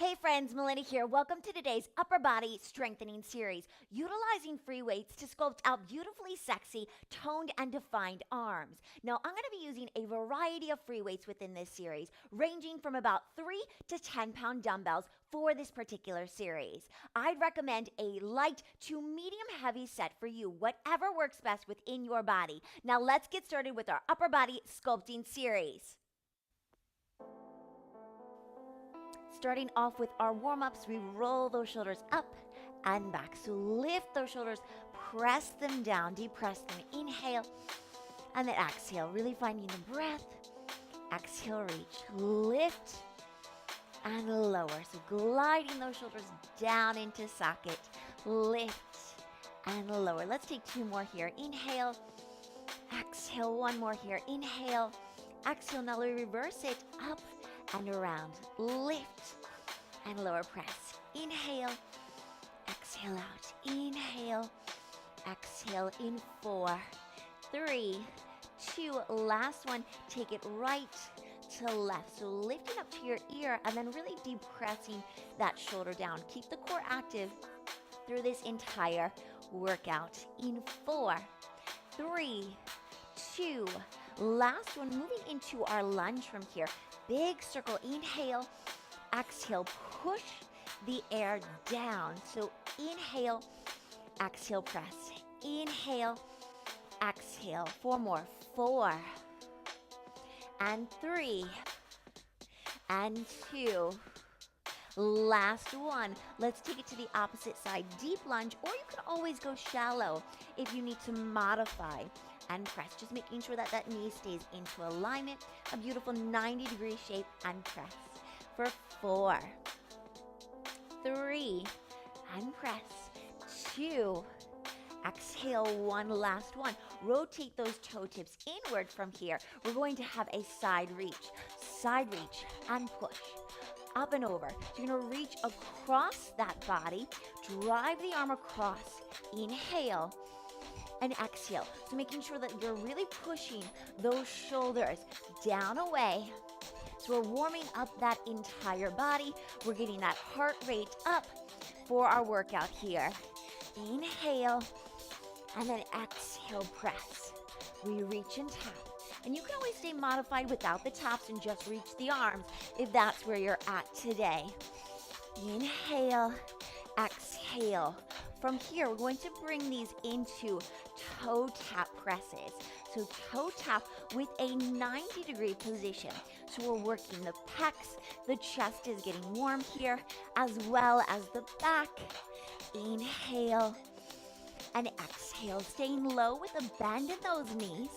Hey friends, Melanie here. Welcome to today's upper body strengthening series, utilizing free weights to sculpt out beautifully sexy, toned, and defined arms. Now, I'm going to be using a variety of free weights within this series, ranging from about 3 to 10-pound dumbbells for this particular series. I'd recommend a light to medium heavy set for you, whatever works best within your body. Now, let's get started with our upper body sculpting series. Starting off with our warm-ups, we roll those shoulders up and back. So lift those shoulders, press them down, depress them. Inhale, and then exhale, really finding the breath. Exhale, reach, lift, and lower. So gliding those shoulders down into socket, lift, and lower. Let's take 2 more here. Inhale, exhale, 1 more here. Inhale, exhale. Now we reverse it, up and around, lift and lower, press. Inhale, exhale out. Inhale, exhale in 4, 3, 2, last one. Take it right to left. So lifting up to your ear and then really depressing that shoulder down. Keep the core active through this entire workout. In 4, 3, 2, last one. Moving into our lunge from here. Big circle, inhale, exhale, push the air down. So inhale, exhale, press. Inhale, exhale. 4 more. 4, and 3, and 2. Last one. Let's take it to the opposite side. Deep lunge, or you can always go shallow if you need to modify and press. Just making sure that that knee stays into alignment, a beautiful 90-degree shape, and press. For 4, 3, and press. 2, exhale, 1, last one. Rotate those toe tips inward from here. We're going to have a side reach, and push. Up and over. So you're gonna reach across that body, drive the arm across. Inhale, and exhale. So making sure that you're really pushing those shoulders down away. So we're warming up that entire body. We're getting that heart rate up for our workout here. Inhale, and then exhale, press. We reach and tap. And you can always stay modified without the taps and just reach the arms if that's where you're at today. Inhale, exhale. From here, we're going to bring these into toe tap presses. So toe tap with a 90-degree position. So we're working the pecs, the chest is getting warm here, as well as the back. Inhale and exhale, staying low with a bend in those knees.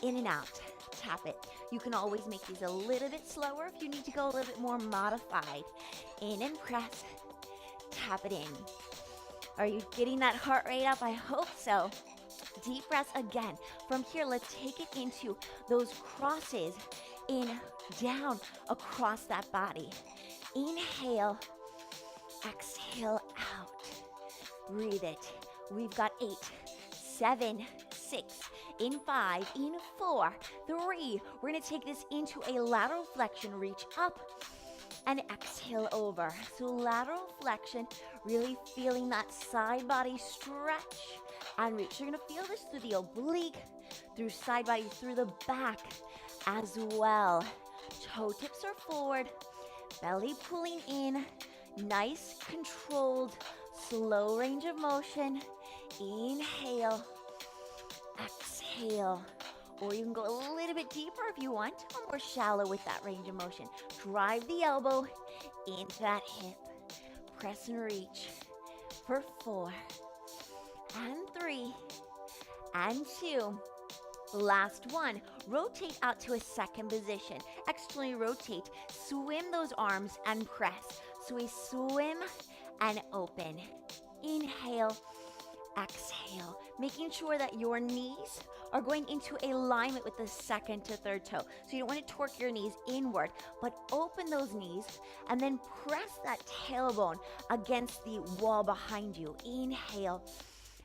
In and out, tap it. You can always make these a little bit slower if you need to go a little bit more modified. In and press, tap it in. Are you getting that heart rate up? I hope so. Deep breaths again. From here, let's take it into those crosses in, down, across that body. Inhale, exhale out. Breathe it. We've got 8, 7, 6, in 5, in 4, 3. We're gonna take this into a lateral flexion, reach up, and exhale over. So lateral flexion, really feeling that side body stretch and reach. You're gonna feel this through the oblique, through side body, through the back as well. Toe tips are forward, belly pulling in, nice controlled, slow range of motion. Inhale, exhale. Or you can go a little bit deeper if you want, or more shallow with that range of motion. Drive the elbow into that hip. Press and reach for 4, and 3, and 2. Last one. Rotate out to a second position. Externally rotate. Swim those arms and press. So we swim and open. Inhale, exhale. Making sure that your knees are going into alignment with the second to third toe. So you don't want to torque your knees inward, but open those knees and then press that tailbone against the wall behind you. Inhale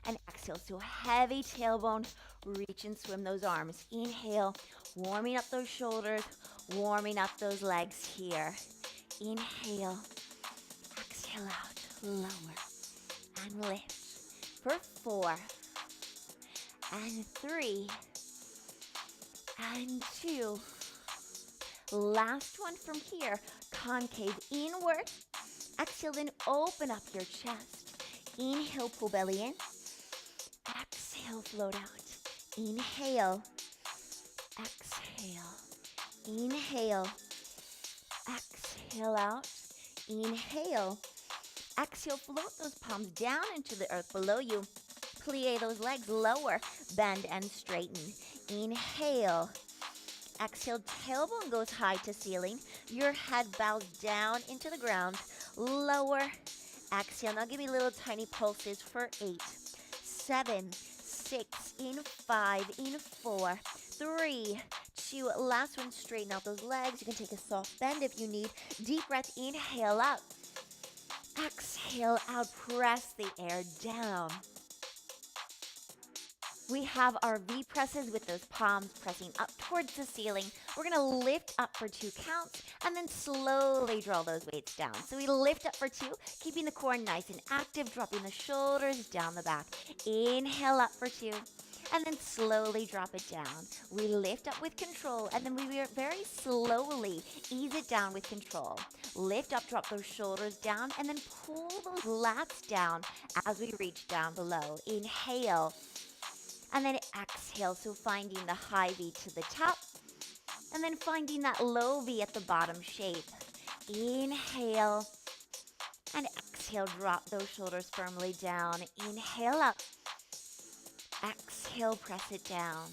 and exhale. So heavy tailbone, reach and swim those arms. Inhale, warming up those shoulders, warming up those legs here. Inhale exhale out, lower, and lift for 4, and 3, and 2. Last one from here, concave inward. Exhale, then open up your chest. Inhale, pull belly in. Exhale, float out. Inhale, exhale, inhale, exhale out, inhale, exhale, float those palms down into the earth below you. Plie those legs lower, bend and straighten. Inhale, exhale, tailbone goes high to ceiling. Your head bows down into the ground. Lower, exhale. Now give me little tiny pulses for 8, 7, 6, in 5, in 4, 3, 2. Last one, straighten out those legs. You can take a soft bend if you need. Deep breath, inhale up. Exhale out, press the air down. We have our V presses with those palms pressing up towards the ceiling. We're going to lift up for 2 counts and then slowly draw those weights down. So we lift up for 2, keeping the core nice and active, dropping the shoulders down the back. Inhale up for 2 and then slowly drop it down. We lift up with control and then we very slowly ease it down with control. Lift up, drop those shoulders down and then pull those lats down as we reach down below. Inhale. And then exhale, so finding the high V to the top, and then finding that low V at the bottom shape. Inhale, and exhale, drop those shoulders firmly down. Inhale up, exhale, press it down.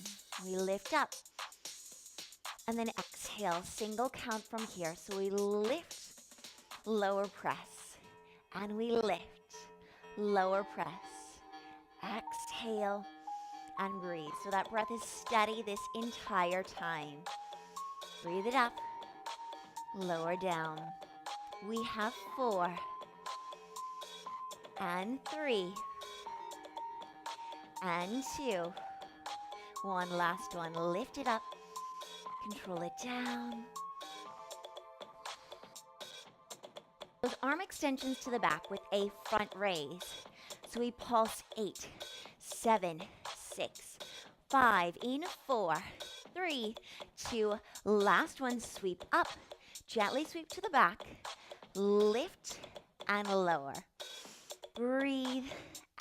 We lift up, and then exhale, single count from here. So we lift, lower press, and we lift, lower press, exhale, and breathe. So that breath is steady this entire time. Breathe it up, lower down. We have 4, and 3, and 2. One last one, lift it up, control it down. Those arm extensions to the back with a front raise. So we pulse 8, 7, 6, 5, in 4, 3, 2, last one, sweep up, gently sweep to the back, lift and lower, breathe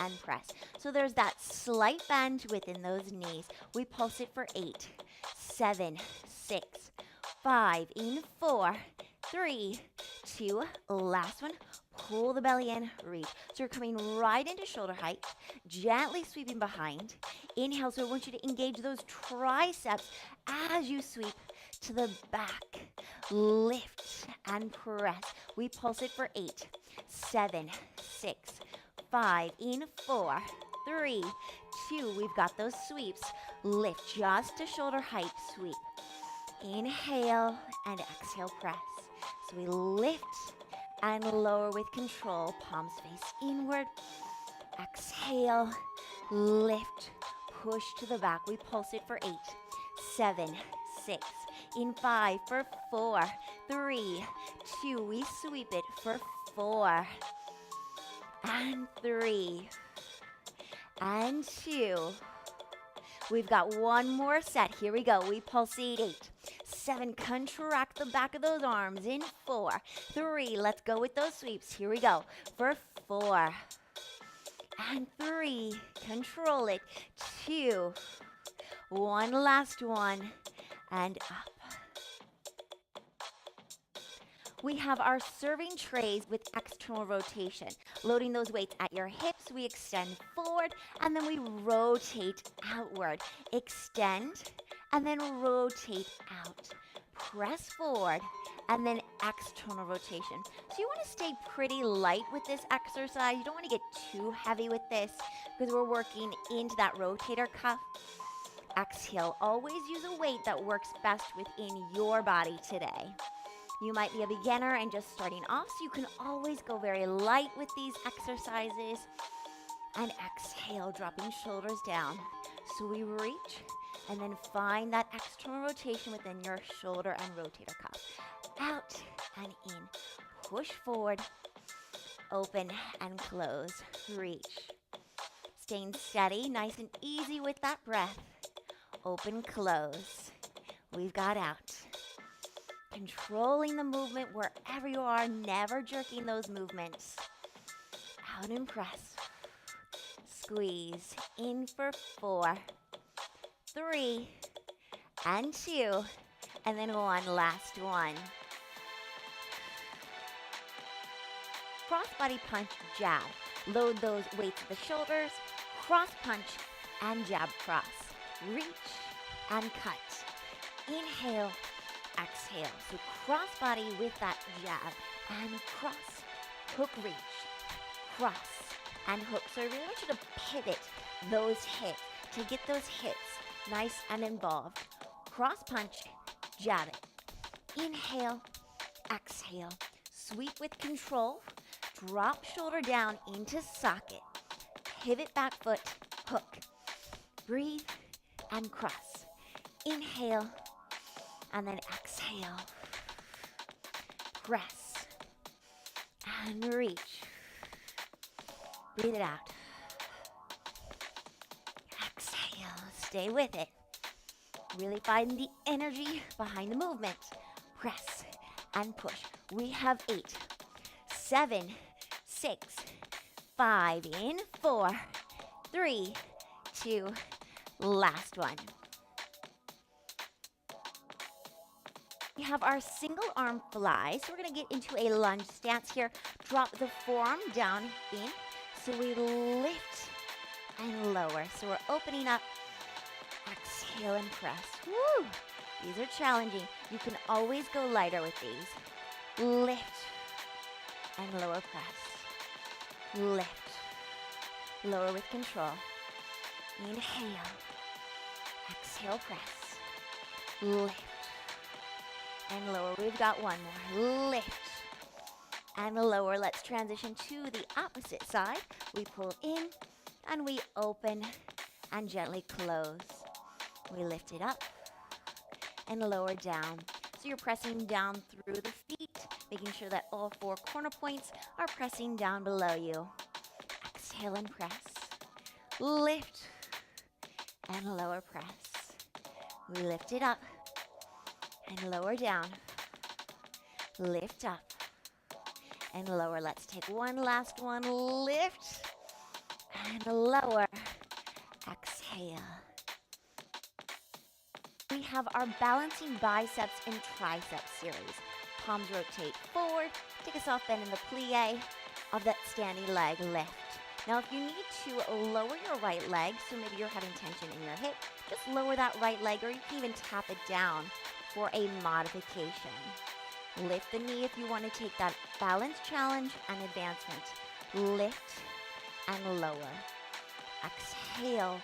and press. So there's that slight bend within those knees. We pulse it for 8, 7, 6, 5, in 4, 3, 2, last one, pull the belly in, reach. So you're coming right into shoulder height, gently sweeping behind. Inhale, so I want you to engage those triceps as you sweep to the back. Lift and press. We pulse it for 8, 7, 6, 5, in 4, 3, 2. We've got those sweeps. Lift just to shoulder height, sweep. Inhale and exhale, press. So we lift and lower with control, palms face inward. Exhale, lift, push to the back. We pulse it for 8, 7, 6, in 5, for 4, 3, 2. We sweep it for 4, and 3, and 2. We've got one more set. Here we go. We pulsate 8, 7. Contract the back of those arms in 4, 3. Let's go with those sweeps. Here we go. For 4, and 3. Control it. 2. One last one. And up. We have our serving trays with external rotation. Loading those weights at your hips, we extend forward and then we rotate outward. Extend and then rotate out. Press forward and then external rotation. So you want to stay pretty light with this exercise. You don't want to get too heavy with this because we're working into that rotator cuff. Exhale. Always use a weight that works best within your body today. You might be a beginner and just starting off, so you can always go very light with these exercises. And exhale, dropping shoulders down. So we reach and then find that external rotation within your shoulder and rotator cuff. Out and in. Push forward. Open and close. Reach. Staying steady, nice and easy with that breath. Open, close. We've got out. Controlling the movement wherever you are, never jerking those movements. Out and press. Squeeze. In for 4, 3, and 2, and then 1. Last one. Crossbody punch, jab. Load those weights at the shoulders. Cross punch and jab cross. Reach and cut. Inhale, exhale. So crossbody with that jab and cross, hook, reach, cross and hook. So I really want you to pivot those hips to get those hips nice and involved. Cross punch, jab it. Inhale, exhale. Sweep with control. Drop shoulder down into socket. Pivot back foot, hook. Breathe and cross. Inhale and then exhale. Press and reach. Breathe it out. Exhale. Stay with it. Really find the energy behind the movement. Press and push. We have 8, 7, 6, 5, in 4, 3, 2, last one. We have our single arm fly, so we're going to get into a lunge stance here. Drop the forearm down in, so we lift and lower. So we're opening up, exhale and press. Woo! These are challenging. You can always go lighter with these. Lift and lower press. Lift. Lower with control. Inhale. Exhale, press. Lift. And lower. We've got one more. Lift. And lower. Let's transition to the opposite side. We pull in and we open and gently close. We lift it up and lower down. So you're pressing down through the feet, making sure that all 4 corner points are pressing down below you. Exhale and press. Lift and lower press. We lift it up and lower down. Lift up and lower. Let's take one last one. Lift and lower. Exhale. We have our balancing biceps and triceps series. Palms rotate forward. Take a soft bend in the plie of that standing leg lift. Now, if you need to lower your right leg, so maybe you're having tension in your hip, just lower that right leg, or you can even tap it down for a modification. Lift the knee if you want to take that balance challenge and advancement. Lift and lower. Exhale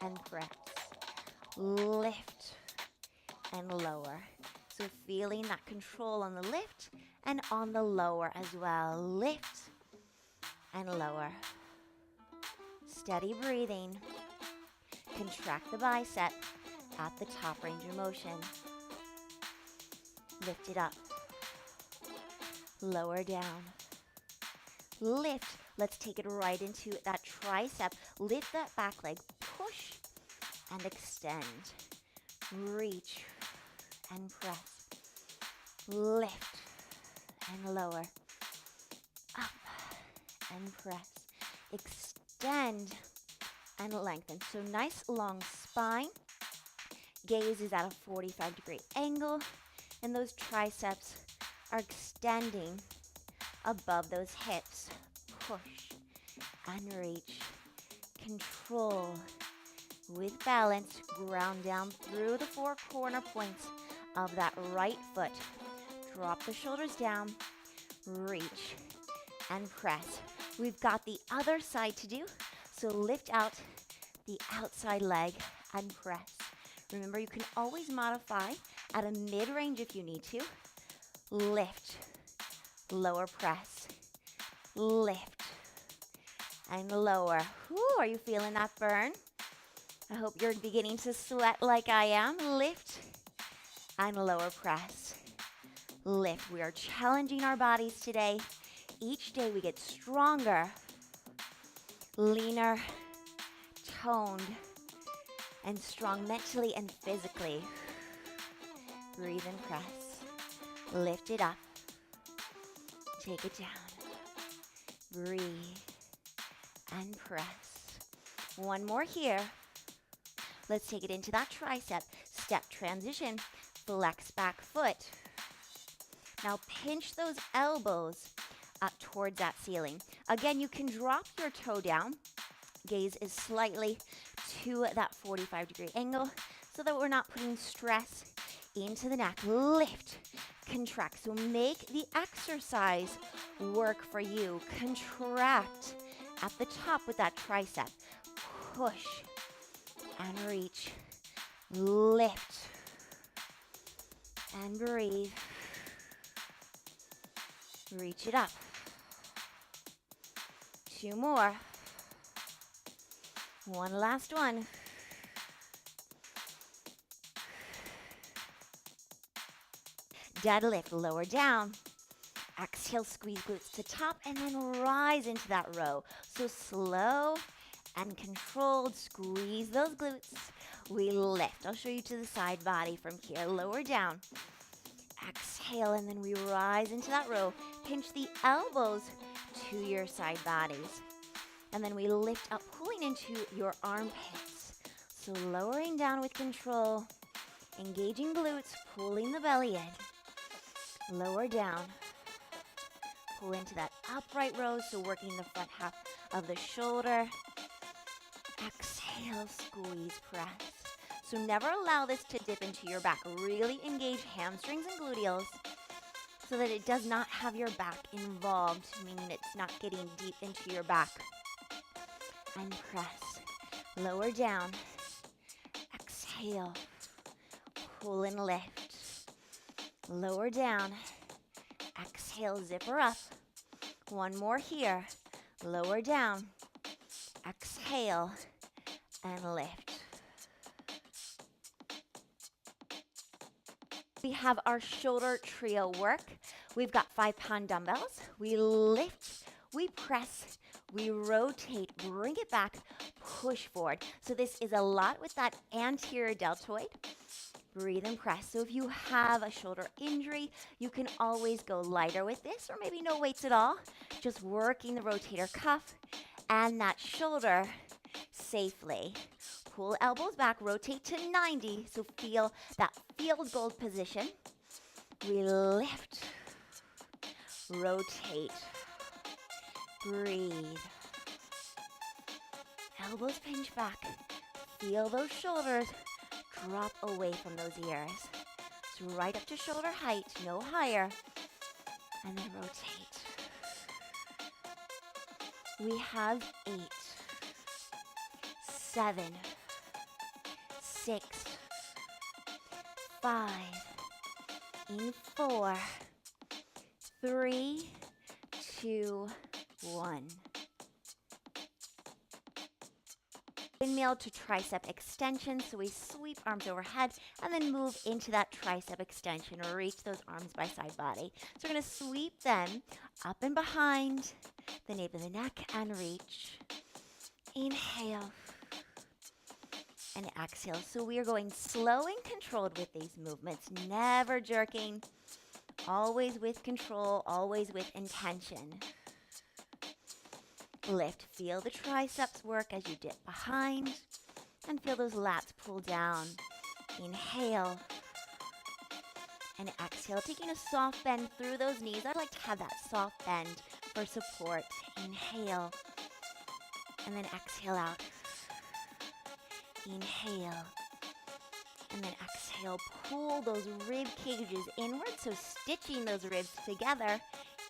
and press. Lift and lower. So feeling that control on the lift and on the lower as well. Lift and lower. Steady breathing. Contract the bicep at the top range of motion. Lift it up. Lower down. Lift. Let's take it right into that tricep. Lift that back leg. Push and extend. Reach and press. Lift and lower. Up and press. Extend and lengthen. So nice long spine. Gaze is at a 45-degree angle. And those triceps are extending above those hips. Push and reach. Control. With balance, ground down through the 4 corner points of that right foot. Drop the shoulders down. Reach and press. We've got the other side to do. So lift out the outside leg and press. Remember, you can always modify at a mid-range if you need to. Lift, lower press, lift, and lower. Whew, are you feeling that burn? I hope you're beginning to sweat like I am. Lift and lower press. Lift. We are challenging our bodies today. Each day we get stronger, leaner, toned, and strong mentally and physically. Breathe and press. Lift it up. Take it down. Breathe and press. One more here. Let's take it into that tricep. Step transition. Flex back foot. Now pinch those elbows up towards that ceiling. Again, you can drop your toe down. Gaze is slightly to that 45-degree angle so that we're not putting stress into the neck. Lift, contract. So make the exercise work for you. Contract at the top with that tricep. Push and reach. Lift and breathe. Reach it up. 2 more. One last one. Deadlift, lower down. Exhale, squeeze glutes to top, and then rise into that row. So slow and controlled. Squeeze those glutes. We lift. I'll show you to the side body from here. Lower down. Exhale, and then we rise into that row. Pinch the elbows to your side bodies. And then we lift up, pulling into your armpits. So lowering down with control. Engaging glutes, pulling the belly in. Lower down. Pull into that upright row, so working the front half of the shoulder. Exhale, squeeze, press. So never allow this to dip into your back. Really engage hamstrings and gluteals so that it does not have your back involved, meaning it's not getting deep into your back. And press. Lower down. Exhale. Pull and lift. Lower down. Exhale, zipper up. One more here. Lower down. Exhale and lift. We have our shoulder trio work. We've got 5-pound dumbbells. We lift, we press, we rotate, bring it back, push forward. So this is a lot with that anterior deltoid. Breathe and press. So if you have a shoulder injury, you can always go lighter with this, or maybe no weights at all. Just working the rotator cuff and that shoulder safely. Pull elbows back, rotate to 90. So feel that field goal position. We lift, rotate, breathe. Elbows pinch back. Feel those shoulders drop away from those ears. So right up to shoulder height, no higher. And then rotate. We have 8, 7, 6, 5, in 4, 3, 2, 1. Windmill to tricep extension. So we sweep arms overhead and then move into that tricep extension. Reach those arms by side body. So we're going to sweep them up and behind the nape of the neck and reach. Inhale and exhale. So we are going slow and controlled with these movements, never jerking, always with control, always with intention. Lift, feel the triceps work as you dip behind, and feel those lats pull down. Inhale and exhale, taking a soft bend through those knees. I'd like to have that soft bend for support. Inhale and then exhale out. Inhale and then exhale. Pull those rib cages inward, so stitching those ribs together.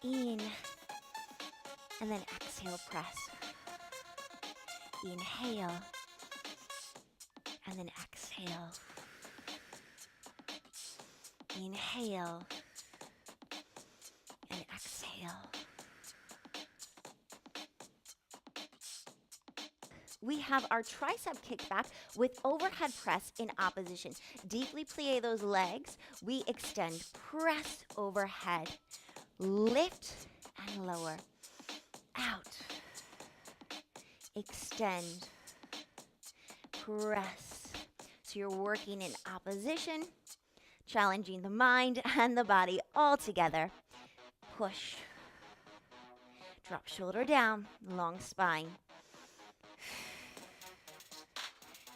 In and then exhale, press. Inhale and then exhale. Inhale and exhale. We have our tricep kickback with overhead press in opposition. Deeply plie those legs. We extend, press overhead, lift and lower. Out. Extend. Press. So you're working in opposition, challenging the mind and the body all together. Push. Drop shoulder down, long spine.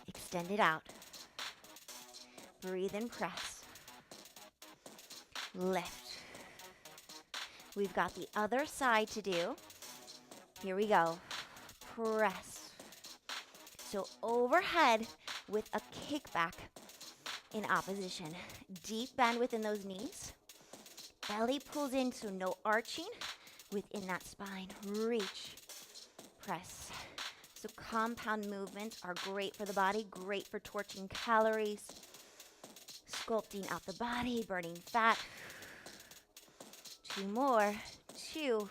Extend it out. Breathe and press. Lift. We've got the other side to do. Here we go. Press. So overhead with a kickback in opposition. Deep bend within those knees. Belly pulls in, so no arching within that spine. Reach. Press. So compound movements are great for the body, great for torching calories, sculpting out the body, burning fat. 2 more. 2.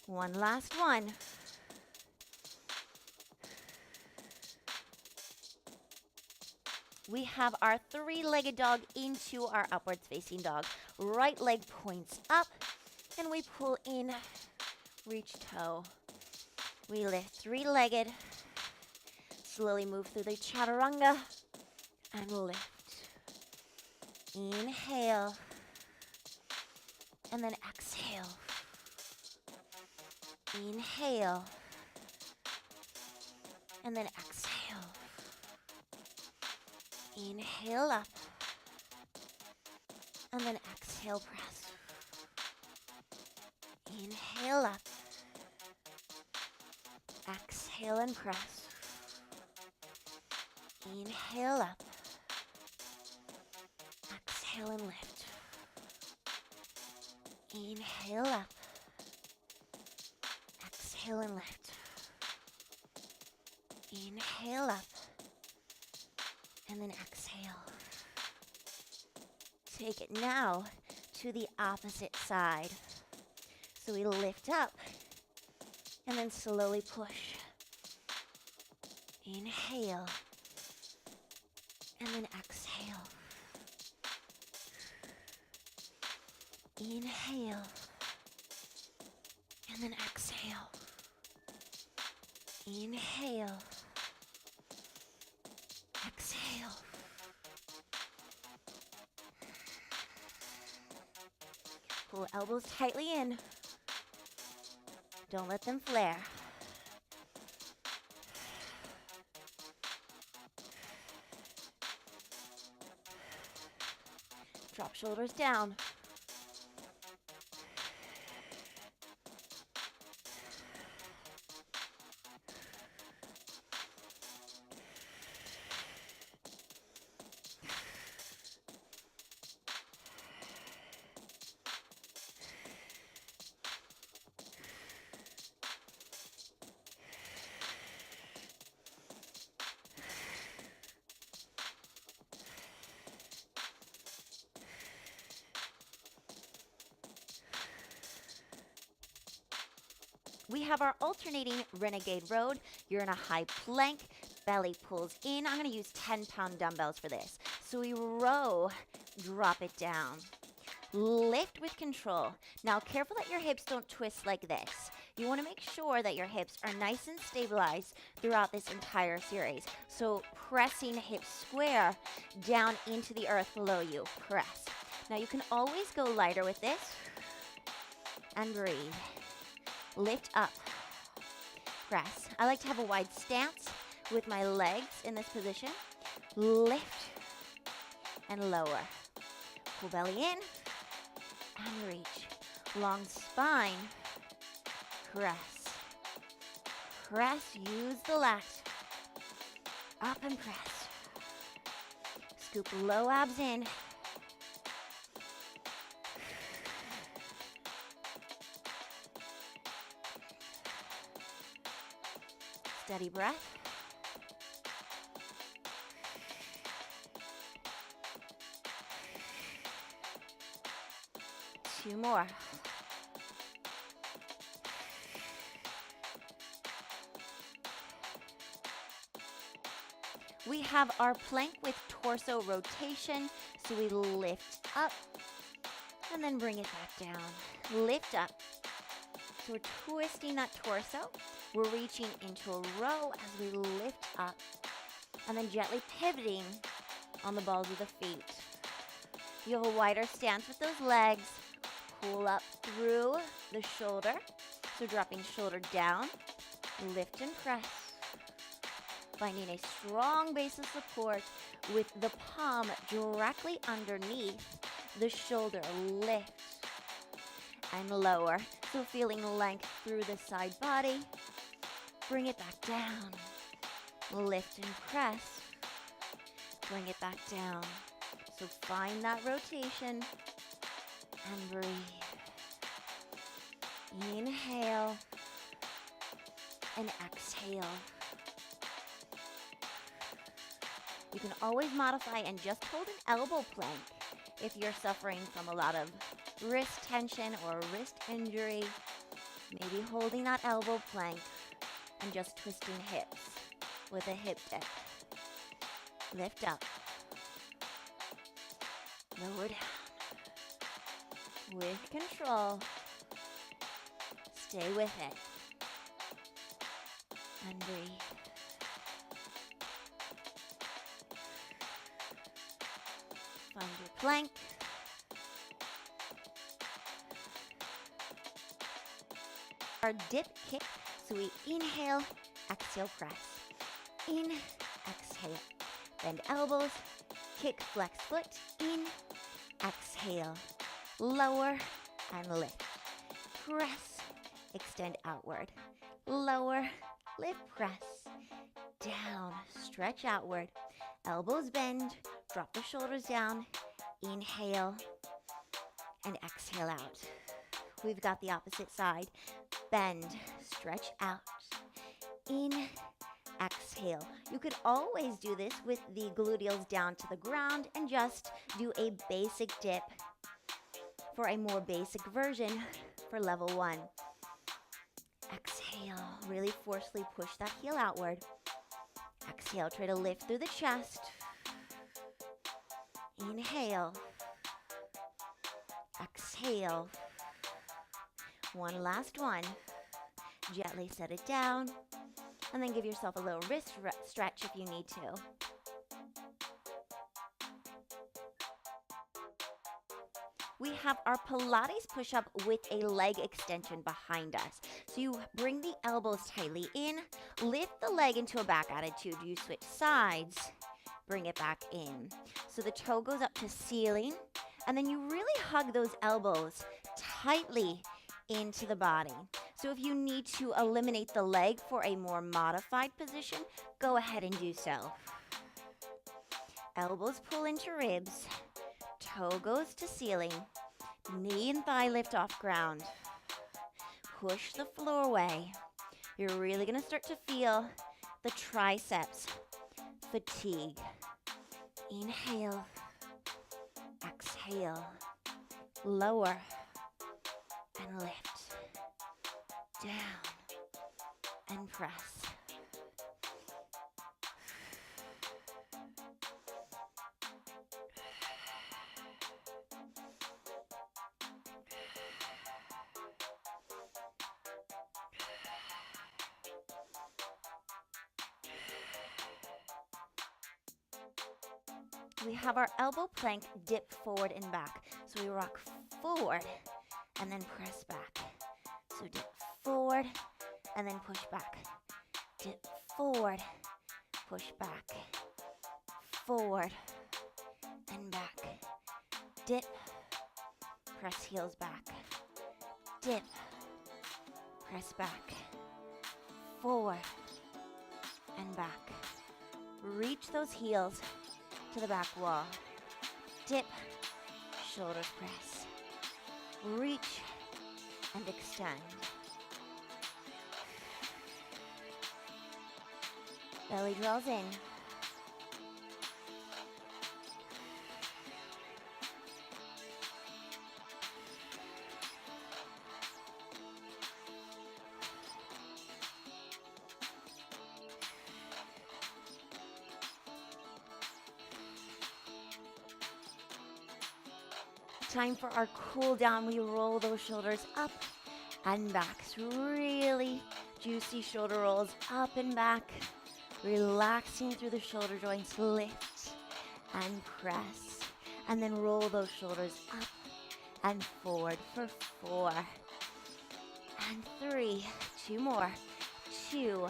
1 last one. We have our 3-legged dog into our upwards facing dog. Right leg points up, and we pull in, reach toe. We lift 3-legged, slowly move through the chaturanga, and lift. Inhale, and then exhale. Inhale, and then exhale. Inhale up, and then exhale, press. Inhale up, exhale and press. Inhale up, exhale and lift. Inhale up, exhale and lift. Inhale up, and then exhale. Take it now to the opposite side. So we lift up and then slowly push. Inhale and then exhale. Inhale and then exhale. Inhale. Exhale. Pull elbows tightly in. Don't let them flare. Drop shoulders down. We have our alternating Renegade Row. You're in a high plank, belly pulls in. I'm going to use 10-pound dumbbells for this. So we row, drop it down. Lift with control. Now careful that your hips don't twist like this. You want to make sure that your hips are nice and stabilized throughout this entire series. So pressing hips square down into the earth below you. Press. Now you can always go lighter with this. And breathe. Lift up, press. I like to have a wide stance with my legs in this position. Lift and lower. Pull belly in and reach. Long spine, press. Press, use the lats. Up and press. Scoop low abs in. Steady breath. Two more. We have our plank with torso rotation. So we lift up and then bring it back down. Lift up. So we're twisting that torso. We're reaching into a row as we lift up, and then gently pivoting on the balls of the feet. You have a wider stance with those legs. Pull up through the shoulder. So dropping shoulder down, lift and press. Finding a strong base of support with the palm directly underneath the shoulder. Lift and lower. So feeling length through the side body. Bring it back down. Lift and press. Bring it back down. So find that rotation and breathe. Inhale and exhale. You can always modify and just hold an elbow plank if you're suffering from a lot of wrist tension or wrist injury. Maybe holding that elbow plank and just twisting hips with a hip dip. Lift up. Lower down. With control. Stay with it. And breathe. Find your plank. Our dip kick. So we inhale, exhale, press. In, exhale. Bend elbows, kick, flex foot. In, exhale. Lower and lift. Press, extend outward. Lower, lift, press. Down, stretch outward. Elbows bend, drop the shoulders down. Inhale and exhale out. We've got the opposite side. Bend, stretch out. In, exhale. You could always do this with the gluteals down to the ground and just do a basic dip for a more basic version for level 1. Exhale, really forcefully push that heel outward. Exhale, try to lift through the chest. Inhale. Exhale. One last one. Gently set it down. And then give yourself a little wrist stretch if you need to. We have our Pilates push-up with a leg extension behind us. So you bring the elbows tightly in, lift the leg into a back attitude. You switch sides, bring it back in. So the toe goes up to ceiling, and then you really hug those elbows tightly into the body. So if you need to eliminate the leg for a more modified position, go ahead and do so. Elbows pull into ribs. Toe goes to ceiling. Knee and thigh lift off ground. Push the floor away. You're really going to start to feel the triceps fatigue. Inhale. Exhale. Lower. And lift. Down. And press. We have our elbow plank dip forward and back. So we rock forward and then press back. So dip forward and then push back. Dip forward, push back. Forward and back. Dip, press heels back. Dip, press back. Forward and back. Reach those heels to the back wall. Dip, shoulders press. Reach and extend. Belly draws in. Time for our cool down. We roll those shoulders up and back. So really juicy shoulder rolls up and back. Relaxing through the shoulder joints. Lift and press. And then roll those shoulders up and forward for 4 and 3. 2 more. 2.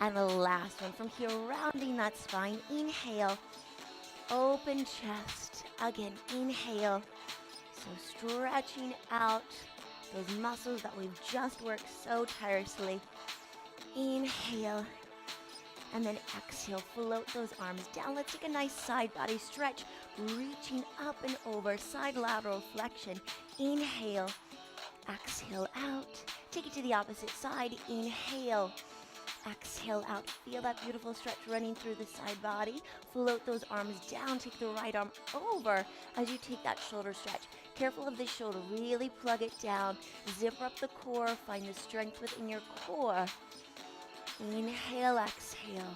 And the last one from here, rounding that spine. Inhale. Open chest. Again, inhale. So stretching out those muscles that we've just worked so tirelessly. Inhale. And then exhale, float those arms down. Let's take a nice side body stretch, reaching up and over, side lateral flexion. Inhale, exhale out. Take it to the opposite side. Inhale, exhale out. Feel that beautiful stretch running through the side body. Float those arms down. Take the right arm over as you take that shoulder stretch. Careful of the shoulder. Really plug it down. Zipper up the core. Find the strength within your core. Inhale, exhale.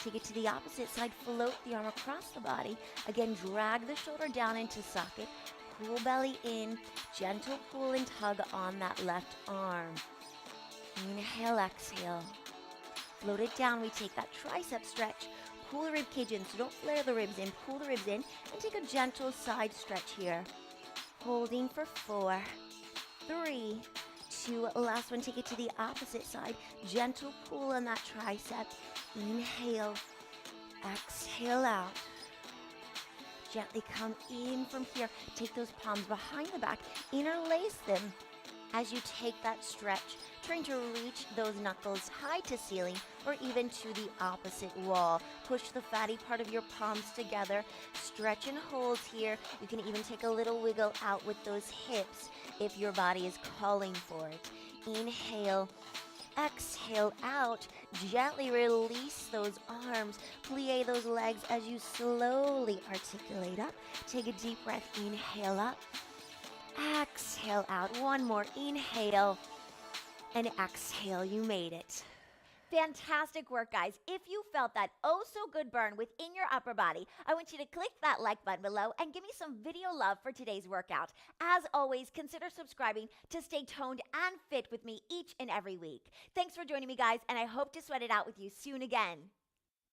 Take it to the opposite side. Float the arm across the body. Again, drag the shoulder down into socket. Cool belly in. Gentle pull and tug on that left arm. Inhale, exhale. Float it down. We take that tricep stretch. Pull the rib cage in, so don't flare the ribs in. Pull the ribs in and take a gentle side stretch here. Holding for 4, 3, 2. Last one, take it to the opposite side. Gentle pull on that tricep. Inhale, exhale out. Gently come in from here. Take those palms behind the back. Interlace them as you take that stretch, trying to reach those knuckles high to ceiling or even to the opposite wall. Push the fatty part of your palms together. Stretch and hold here. You can even take a little wiggle out with those hips if your body is calling for it. Inhale, exhale out. Gently release those arms. Plie those legs as you slowly articulate up. Take a deep breath. Inhale up. Exhale out. One more. Inhale and exhale. You made it. Fantastic work, guys. If you felt that oh so good burn within your upper body, I want you to click that like button below and give me some video love for today's workout. As always, consider subscribing to stay toned and fit with me each and every week. Thanks for joining me, guys, and I hope to sweat it out with you soon again.